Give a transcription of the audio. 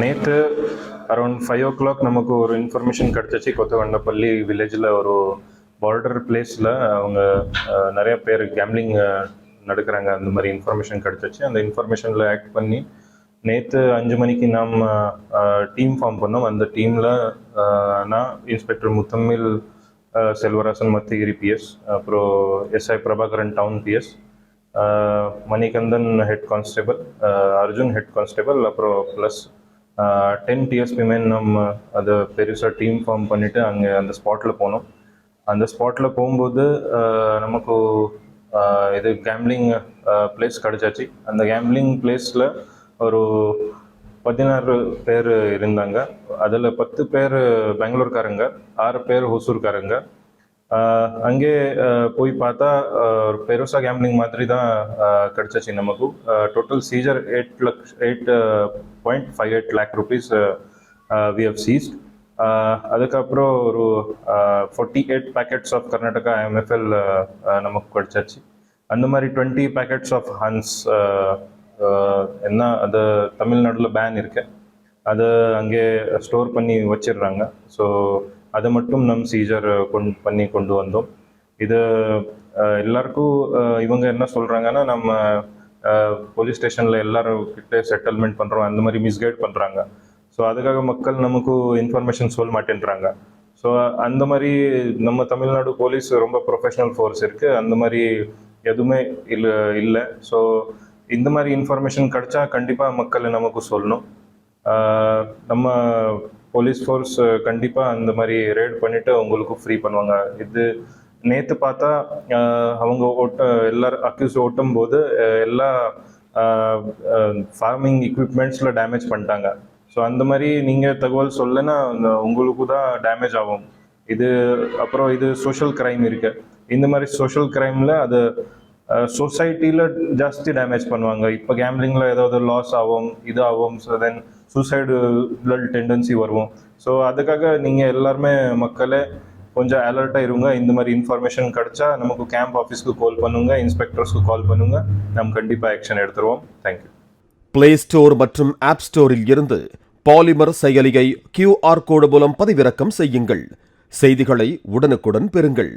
நேற்று around 5 o'clock நமக்கு ஒரு இன்ஃபர்மேஷன் கிடச்சிச்சு. கொத்தவண்டப்பள்ளி வில்லேஜில் ஒரு பார்டர் பிளேஸில் அவங்க நிறைய பேர் கேம்லிங் நடக்கிறாங்க. அந்த மாதிரி இன்ஃபர்மேஷன் கிடச்சிச்சு. அந்த இன்ஃபர்மேஷனில் ஆக்ட் பண்ணி நேற்று 5 மணிக்கு நாம் டீம் ஃபார்ம் பண்ணோம். அந்த டீமில் நான் இன்ஸ்பெக்டர் முத்தமிழ் செல்வராசன் மத்திகிரி பிஎஸ், அப்புறம் SI Prabhakaran town PS, Manikandan head constable, Arjun head constable, அப்புறம் ப்ளஸ் 10 டிஎஸ்பி மேன் நம்ம அதை பெருசாக டீம் ஃபார்ம் பண்ணிவிட்டு அங்கே அந்த ஸ்பாட்டில் போனோம். அந்த ஸ்பாட்டில் போகும்போது நமக்கு இது கேம்லிங் பிளேஸ் கிடச்சாச்சு. அந்த கேம்லிங் பிளேஸில் ஒரு 16 பேர் இருந்தாங்க. அதில் 10 பேர் பெங்களூர்காரங்க, 6 பேர் ஹொசூர்காரங்க. அங்கே போய் பார்த்தா ஒரு பெருசா கேம்லிங் மாதிரி தான் கிடச்சிச்சு நமக்கு. Total seizure 8.58 lakh rupees we have seized. அதுக்கப்புறம் ஒரு 48 packets ஆஃப் கர்நாடகா IMFL நமக்கு கிடச்சாச்சு. அந்த மாதிரி 20 packets ஆஃப் ஹன்ஸ் என்ன அது தமிழ்நாட்டில் பேன் இருக்கு, அதை அங்கே ஸ்டோர் பண்ணி வச்சிடுறாங்க. ஸோ அதை மட்டும் நம் சீஜர் கொண்டு வந்தோம். இது எல்லாருக்கும் இவங்க என்ன சொல்கிறாங்கன்னா, நம்ம போலீஸ் ஸ்டேஷனில் எல்லாரும் கிட்டே செட்டில்மெண்ட் பண்ணுறோம், அந்த மாதிரி மிஸ்கைட் பண்ணுறாங்க. ஸோ அதுக்காக மக்கள் நமக்கு இன்ஃபர்மேஷன் சொல்ல மாட்டேன்றாங்க. ஸோ அந்த மாதிரி நம்ம தமிழ்நாடு போலீஸ் ரொம்ப ப்ரொஃபஷனல் ஃபோர்ஸ் இருக்குது, அந்த மாதிரி எதுவுமே இல்லை. ஸோ இந்த மாதிரி இன்ஃபர்மேஷன் கிடைச்சா கண்டிப்பாக மக்கள் நமக்கு சொல்லணும். நம்ம போலீஸ் ஃபோர்ஸ் கண்டிப்பாக அந்த மாதிரி ரெய்ட் பண்ணிவிட்டு அவங்களுக்கு ஃப்ரீ பண்ணுவாங்க. இது நேற்று பார்த்தா அவங்க எல்லாரும் அக்யூஸ் ஓட்டும் போது எல்லா ஃபார்மிங் எக்யூப்மெண்ட்ஸில் டேமேஜ் பண்ணிட்டாங்க. ஸோ அந்த மாதிரி நீங்கள் தகவல் சொல்லனா உங்களுக்கு தான் டேமேஜ் ஆகும். இது அப்புறம் இது சோஷியல் க்ரைம் இருக்கு. இந்த மாதிரி சோஷியல் க்ரைமில் அது சொசைட்டியில் ஜாஸ்தி டேமேஜ் பண்ணுவாங்க. இப்போ கேம்லிங்கில் ஏதாவது லாஸ் ஆகும், இது ஆகும். ஸோ தென் சூசைடல் டெண்டன்சி வரும். ஸோ அதுக்காக நீங்கள் எல்லாருமே மக்களே கொஞ்சம் அலர்ட்டாக இருங்க. இந்த மாதிரி இன்ஃபர்மேஷன் கிடைச்சா நமக்கு கேம்ப் ஆஃபீஸ்க்கு கால் பண்ணுங்க, இன்ஸ்பெக்டர்ஸ்க்கு கால் பண்ணுங்க, நம்ம கண்டிப்பாக ஆக்ஷன் எடுத்துருவோம். தேங்க்யூ. பிளே ஸ்டோர் மற்றும் ஆப் ஸ்டோரில் இருந்து பாலிமர் செயலியை QR கோடு மூலம் பதிவிறக்கம் செய்யுங்கள். செய்திகளை உடனுக்குடன் பெறுங்கள்.